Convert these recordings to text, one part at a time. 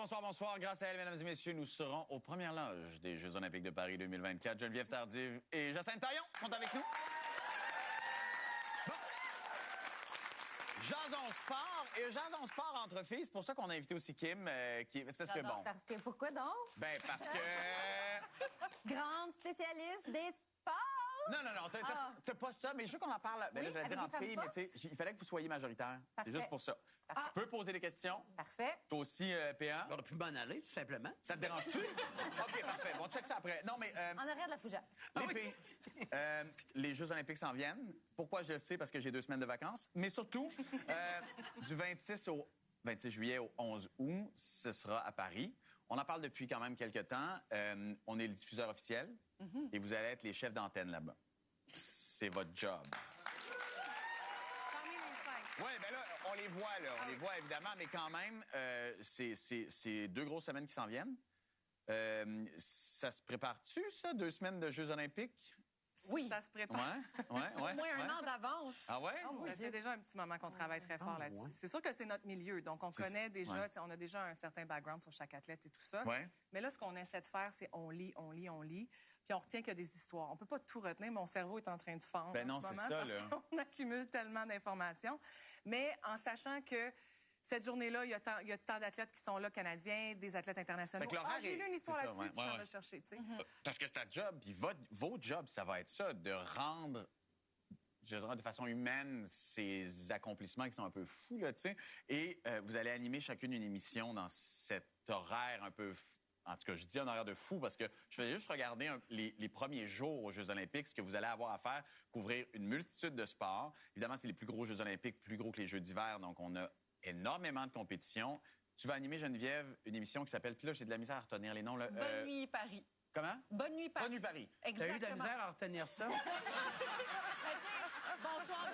bonsoir, bonsoir. Grâce à elle, mesdames et messieurs, nous serons aux premières loges des Jeux olympiques de Paris 2024. Geneviève Tardive et Jacinthe Taillon sont avec nous. Bon. Jason Sport. Et Jason Sport entre filles, c'est pour ça qu'on a invité aussi Kim. C'est parce que, bon... Parce que, pourquoi donc? Ben, parce que... Grande spécialiste des sports! Non, t'as pas ça, mais je veux qu'on en parle. Ben Oui, là, j'allais dire avec entre des filles, femmes mais tu sais, il fallait que vous soyez majoritaire. Parfait. C'est juste pour ça. Parfait. Tu peux poser des questions. Parfait. Toi aussi, PA. On aurait pu m'en aller, tout simplement. Ça te dérange-tu? OK, parfait. Bon, check ça après. Non, mais... En arrière de la fougère. Les filles, les Jeux olympiques s'en viennent. Pourquoi je le sais? Parce que j'ai 2 semaines de vacances. Mais surtout, du 26 juillet au 11 août, ce sera à Paris. On en parle depuis quand même quelques temps. On est le diffuseur officiel et vous allez être les chefs d'antenne là-bas. C'est votre job. Parmi les 5. Oui, bien là, on les voit, là. On les voit, évidemment, mais quand même, c'est 2 grosses semaines qui s'en viennent. Ça se prépare-tu, ça, 2 semaines de Jeux olympiques? Oui. Ça se prépare. Ouais. Au moins un an d'avance. Ah ouais? Ça fait déjà un petit moment qu'on travaille très fort là-dessus. ouais. C'est sûr que c'est notre milieu, donc on connaît déjà, on a déjà un certain background sur chaque athlète et tout ça. Ouais. Mais là, ce qu'on essaie de faire, c'est on lit, puis on retient que des histoires. On peut pas tout retenir, mon cerveau est en train de fendre Ben non, en ce c'est moment ça, parce là. qu'on accumule tellement d'informations. Mais en sachant que cette journée-là, il y a tant d'athlètes qui sont là, Canadiens, des athlètes internationaux. Fait que l'horaire J'ai lu une histoire c'est ça, là-dessus, ouais, tu t'en ouais. as cherché, tu sais. Parce que c'est ta job, puis votre job, ça va être ça, de rendre, je dirais, de façon humaine, ces accomplissements qui sont un peu fous, là, tu sais. Et vous allez animer chacune une émission dans cet horaire un peu fou. En tout cas, je dis un horaire de fou parce que je faisais juste regarder les premiers jours aux Jeux olympiques, ce que vous allez avoir à faire, couvrir une multitude de sports. Évidemment, c'est les plus gros Jeux olympiques, plus gros que les Jeux d'hiver, donc on a énormément de compétitions. Tu vas animer, Geneviève, une émission qui s'appelle... Puis là, j'ai de la misère à retenir les noms. Là. Bonne nuit, Paris. Comment? Bonne nuit, Paris. Bonne nuit, Paris. T'as Exactement. eu de la misère à retenir ça? Bonsoir,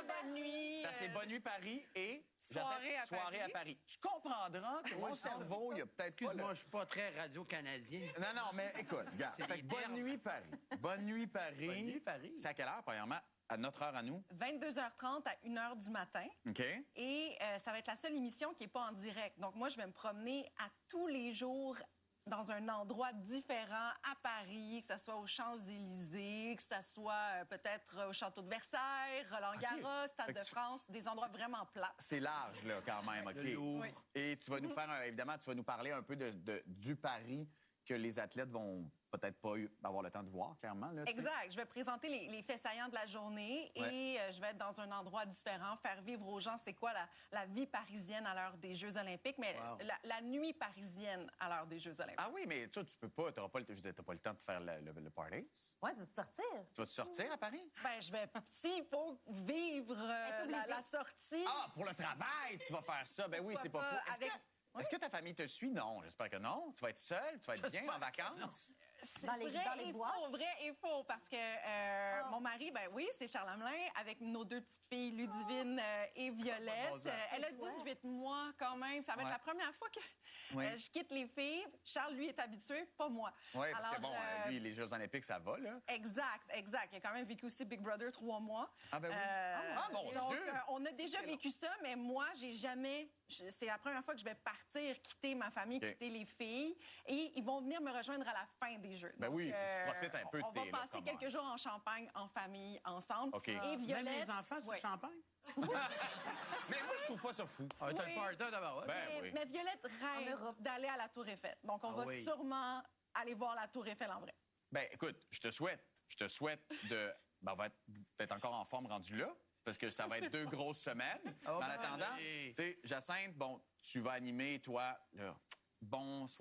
bonne nuit. Ça, c'est Bonne nuit, Paris et... Soirée à Soirée à Paris. Tu comprendras que mon cerveau, il y a peut-être pas... Excuse-moi, je suis pas très radio-canadien. Non, mais écoute, regarde. C'est Fait que des Bonne termes. nuit, Paris. Bonne nuit, Paris. Bonne nuit, Paris. C'est à quelle heure, premièrement? À notre heure à nous? 22h30 à 1h du matin. OK. Et ça va être la seule émission qui n'est pas en direct. Donc, moi, je vais me promener à tous les jours dans un endroit différent à Paris, que ce soit aux Champs-Élysées, que ce soit peut-être au Château de Versailles, Roland-Garros, Fait Stade que de France, des endroits vraiment plats. C'est large, là, quand même, OK? Le Louvre. Oui. Et tu vas nous faire, évidemment, tu vas nous parler un peu du Paris que les athlètes vont peut-être pas avoir le temps de voir, clairement. Là, tu sais. Exact. Je vais présenter les faits saillants de la journée et je vais être dans un endroit différent, faire vivre aux gens c'est quoi la vie parisienne à l'heure des Jeux olympiques, mais Wow. la nuit parisienne à l'heure des Jeux olympiques. Ah oui, mais toi, tu peux pas, t'auras pas, je veux dire, t'as pas le temps de faire le party. Ouais, ça va sortir. Tu vas-tu sortir à Paris? Ben, s'il faut vivre Être obligé. la sortie. Ah, pour le travail, tu vas faire ça. Ben oui, Pourquoi c'est pas pas? fou. Est-ce que ta famille te suit? Non, j'espère que non. Tu vas être seule, tu vas être bien en vacances. C'est Dans les boîtes? vrai et faux, parce que mon mari, ben oui, c'est Charles Hamelin, avec nos 2 petites filles, Ludivine et Violette. Bon, ça. Elle a 18 mois quand même. Ça va être Ouais. la première fois que Ouais. je quitte les filles. Charles, lui, est habitué, pas moi. Oui, parce que Alors, bon, lui, les Jeux olympiques, ça va, là. Exact. Il a quand même vécu aussi Big Brother 3 mois. Ah, ben oui. Ah, mon donc, Dieu! on a déjà vécu ça, mais moi, j'ai jamais... C'est la première fois que je vais partir, quitter ma famille, OK. quitter les filles. Et ils vont venir me rejoindre à la fin des Jeux. Ben Donc, oui, faut que tu profites un peu de on tes, va là, passer comment. quelques jours en Champagne, en famille, ensemble. OK. Et Même Violette... Même les enfants sur Ouais. le champagne? Mais moi, je trouve pas ça fou. Ah, t'as Oui. le party d'abord, ouais. Ben Mais, oui. mais Violette En rêve Europe. d'aller à la Tour Eiffel. Donc, on Ah va oui. sûrement aller voir la Tour Eiffel en vrai. Ben, écoute, je te souhaite de... Ben, on va être peut-être encore en forme rendu là, parce que ça va être 2 grosses semaines. Oh, Mais en ben, attendant, oui. tu sais, Jacinthe, bon, tu vas animer, toi, là,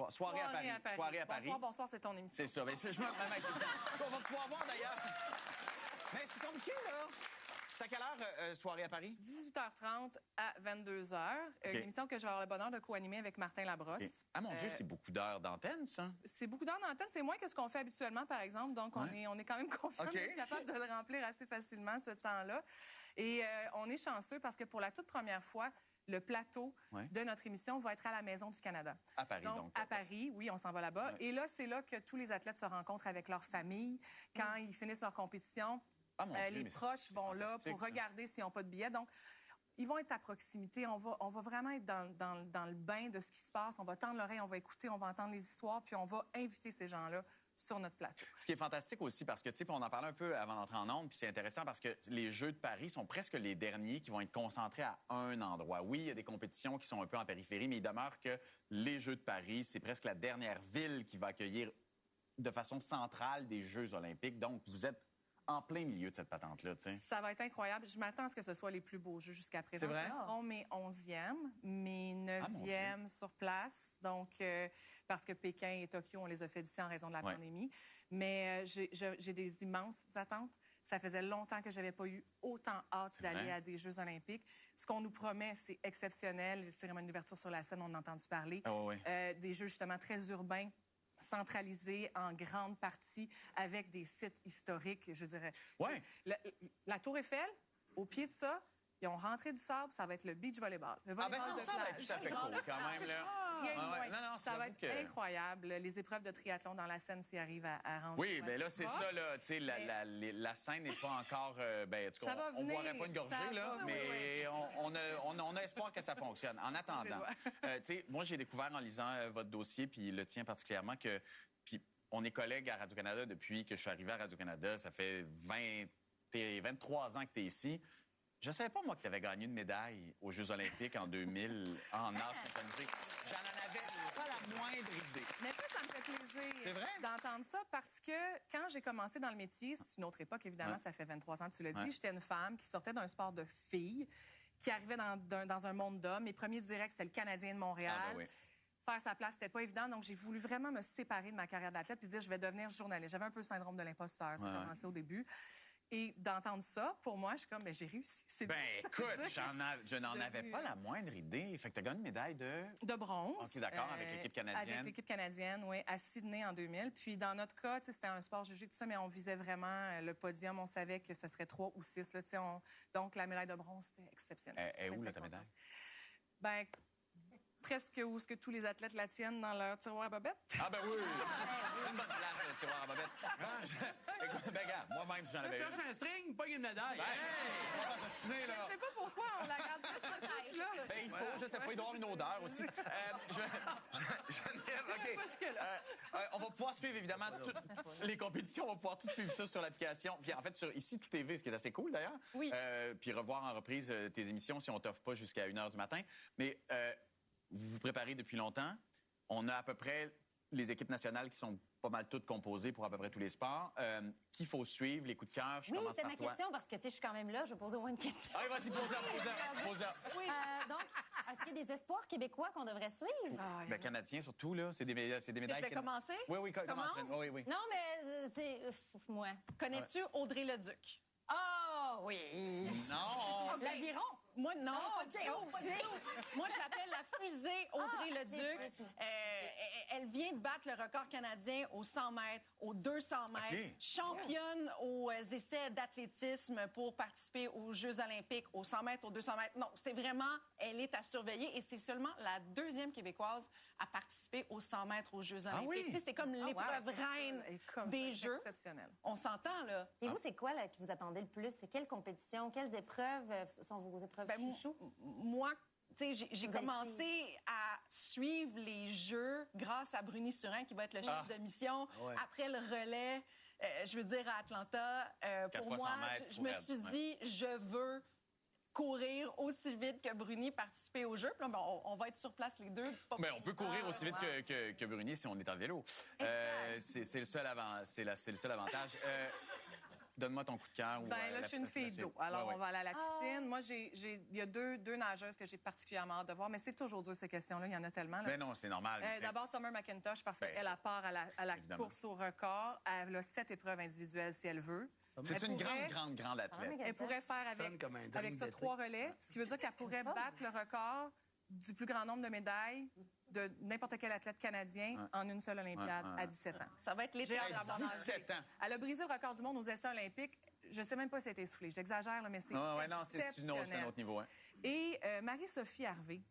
soirée à Paris. Soirée à Paris. Bonsoir, c'est ton émission. C'est ça. Ben, je me remets tout le temps. On va pouvoir voir, d'ailleurs. Mais c'est compliqué, là. C'est à quelle heure, soirée à Paris? 18h30 à 22h. Une émission que je vais avoir le bonheur de co-animer avec Martin Labrosse. OK. Ah, mon Dieu, c'est beaucoup d'heures d'antenne, ça. C'est beaucoup d'heures d'antenne. C'est moins que ce qu'on fait habituellement, par exemple. Donc, on est quand même confiant OK. d'être capable de le remplir assez facilement, ce temps-là. Et on est chanceux parce que pour la toute première fois, le plateau de notre émission va être à la Maison du Canada. À Paris, donc. À Paris, oui, on s'en va là-bas. Ouais. Et là, c'est là que tous les athlètes se rencontrent avec leur famille. Quand ils finissent leur compétition, Ah, mon Dieu, les mais proches c'est vont là fantastique, pour ça. regarder s'ils n'ont pas de billets. Donc, ils vont être à proximité. On va vraiment être dans le bain de ce qui se passe. On va tendre l'oreille, on va écouter, on va entendre les histoires, puis on va inviter ces gens-là sur notre plateau. Ce qui est fantastique aussi, parce que, tu sais, on en parlait un peu avant d'entrer en ondes, puis c'est intéressant parce que les Jeux de Paris sont presque les derniers qui vont être concentrés à un endroit. Oui, il y a des compétitions qui sont un peu en périphérie, mais il demeure que les Jeux de Paris, c'est presque la dernière ville qui va accueillir de façon centrale des Jeux olympiques. Donc, vous êtes en plein milieu de cette patente-là, tu sais. Ça va être incroyable. Je m'attends à ce que ce soit les plus beaux Jeux jusqu'à présent. C'est vrai? Ce seront mes 11e, mes 9e sur place. Donc, parce que Pékin et Tokyo, on les a fait d'ici en raison de la pandémie. Mais j'ai des immenses attentes. Ça faisait longtemps que je n'avais pas eu autant hâte d'aller à des Jeux olympiques. Ce qu'on nous promet, c'est exceptionnel. Les cérémonies d'ouverture sur la scène, on en a entendu parler. Des Jeux justement très urbains, centralisé en grande partie avec des sites historiques, je dirais. Ouais. La Tour Eiffel, au pied de ça, ils ont rentré du sable, ça va être le beach volleyball. Le volleyball de ça va être plage. tout à fait cool quand même, là. Rien de moins. Non, ça va être j'avoue que- incroyable. Les épreuves de triathlon dans la Seine s'y arrivent à rendre. Oui, bien là, c'est pas. ça, là. Tu sais, la scène n'est pas encore. Ben, en tout cas, Ça va on ne venir, boirait pas une ça gorgée, là, va mais on a espoir que ça fonctionne. En attendant, tu sais, moi, j'ai découvert en lisant votre dossier, puis le tien particulièrement, que. Puis on est collègues à Radio-Canada depuis que je suis arrivé à Radio-Canada. Ça fait 23 ans que tu es ici. Je savais pas, moi, que tu avais gagné une médaille aux Jeux olympiques en 2000 en nage synchronisé. J'en avais pas la moindre idée. Mais ça me fait plaisir C'est vrai? d'entendre ça parce que quand j'ai commencé dans le métier, c'est une autre époque, évidemment, ça fait 23 ans, tu l'as dit, j'étais une femme qui sortait d'un sport de filles, qui arrivait dans un monde d'hommes. Mes premiers directs, c'était le Canadien de Montréal. Ah, ben oui. Faire sa place, c'était pas évident. Donc, j'ai voulu vraiment me séparer de ma carrière d'athlète puis dire, je vais devenir journaliste. J'avais un peu le syndrome de l'imposteur, tu sais, commencé au début. Et d'entendre ça, pour moi, je suis comme, mais j'ai réussi. C'est Ben, bien. écoute, je n'en avais pas la moindre idée. Fait que tu as gagné une médaille de bronze. OK, d'accord, avec l'équipe canadienne. Avec l'équipe canadienne, oui, à Sydney en 2000. Puis dans notre cas, tu sais, c'était un sport jugé, tout ça, mais on visait vraiment le podium. On savait que ce serait 3 ou 6. Là, tu sais, donc, la médaille de bronze, c'était exceptionnel. Et où, là, ta médaille? Ben, presque où est-ce que tous les athlètes la tiennent dans leur tiroir à bobettes. Ah, ben oui! C'est une bonne place, le tiroir à bobette. Écoute, ben, regarde, moi-même, j'en avais Je une. cherche un string, pas une médaille. On va s'ostiner, là. Je sais pas pourquoi on la garde presque tous, là. Ben, il faut, je sais pas, il doit y avoir une odeur aussi. Pas jusque-là. On va pouvoir suivre, évidemment, toutes les compétitions. On va pouvoir tout suivre ça sur l'application. Puis, en fait, sur ici, Tout TV, ce qui est assez cool, d'ailleurs. Oui. Puis, revoir en reprise tes émissions si on t'offre pas jusqu'à 1h du matin. Mais vous vous préparez depuis longtemps. On a à peu près les équipes nationales qui sont pas mal toutes composées pour à peu près tous les sports. Qu'il faut suivre, les coups de cœur. Je Oui, commence c'est par ma toi. question parce que, tu sais, je suis quand même là. Je vais poser au moins une question. Allez, vas-y, pose-la. Donc, est-ce qu'il y a des espoirs québécois qu'on devrait suivre? Ben, Canadiens, surtout, là. C'est des médailles. Est-ce que je vais commencer? Oui, commence. Commence? Oui. Non, mais c'est... moi. Connais-tu Audrey Leduc? Ah, oui! Non! L'aviron! Moi, non, Ah, pas du ok, tout, pas du excusez. tout. Moi, je l'appelle la fusée Audrey Leduc. Elle vient de battre le record canadien aux 100 mètres, aux 200 mètres, OK. championne aux essais d'athlétisme pour participer aux Jeux olympiques, aux 100 mètres, aux 200 mètres. Non, c'est vraiment, elle est à surveiller et c'est seulement la 2e Québécoise à participer aux 100 mètres aux Jeux olympiques. oui? Tu sais, c'est comme l'épreuve reine Et comme des ça, Jeux. exceptionnel. On s'entend, là. Et vous, c'est quoi là, que vous attendez le plus? C'est quelle compétition? Quelles épreuves sont vos épreuves Ben, chouchou? Moi, tu sais, j'ai Vous avez commencé à suivre les Jeux grâce à Bruni Surin, qui va être le chef de mission. Ouais. Après le relais, je veux dire, à Atlanta, 4 pour fois 100 moi, mètres, je me faut suis raide, dit, je veux courir aussi vite que Bruni, participer aux Jeux. Puis là, ben, on va être sur place les deux. Mais on peut courir aussi vite que Bruni si on est en vélo. C'est le seul avantage. Donne-moi ton coup de cœur. Ben là, je suis une fille d'eau. Alors, on va aller à la piscine. Ah. Moi, il y a deux nageuses que j'ai particulièrement hâte de voir, mais c'est toujours dur, ces questions-là. Il y en a tellement. Là. Mais non, c'est normal. D'abord, Summer McIntosh, parce Ben, qu'elle ça- a part à la évidemment. course au record. Elle a 7 épreuves individuelles si elle veut. C'est Elle une pourrait- grande athlète. Elle pourrait faire Sonne comme un drink avec ça d'été. 3 relais, ce qui veut dire qu'elle pourrait battre le record du plus grand nombre de médailles de n'importe quel athlète canadien en une seule Olympiade à 17 ans. Ça va être l'été. J'ai hâte de la voir nager. 17 ans. Elle a brisé le record du monde aux essais olympiques. Je ne sais même pas si elle a été essoufflée. J'exagère, là, mais c'est Non, c'est un exceptionnel. autre niveau. Hein. Et Marie-Sophie Harvey,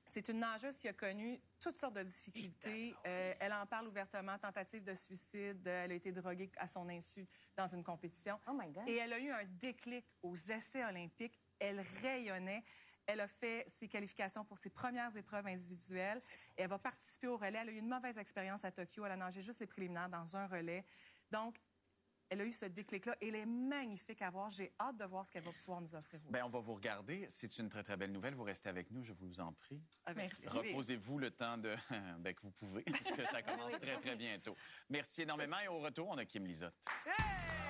c'est une nageuse qui a connu toutes sortes de difficultés. Elle en parle ouvertement, tentative de suicide. Elle a été droguée à son insu dans une compétition. Oh my God. Et elle a eu un déclic aux essais olympiques Elle rayonnait. Elle a fait ses qualifications pour ses premières épreuves individuelles. Et elle va participer au relais. Elle a eu une mauvaise expérience à Tokyo. Elle a nagé juste les préliminaires dans un relais. Donc, elle a eu ce déclic-là. Elle est magnifique à voir. J'ai hâte de voir ce qu'elle va pouvoir nous offrir. Bien, on va vous regarder. C'est une très, très belle nouvelle. Vous restez avec nous, je vous en prie. Merci. Reposez-vous le temps que vous pouvez, parce que ça commence très, très bientôt. Merci énormément. Et au retour, on a Kim Lizotte. Hey!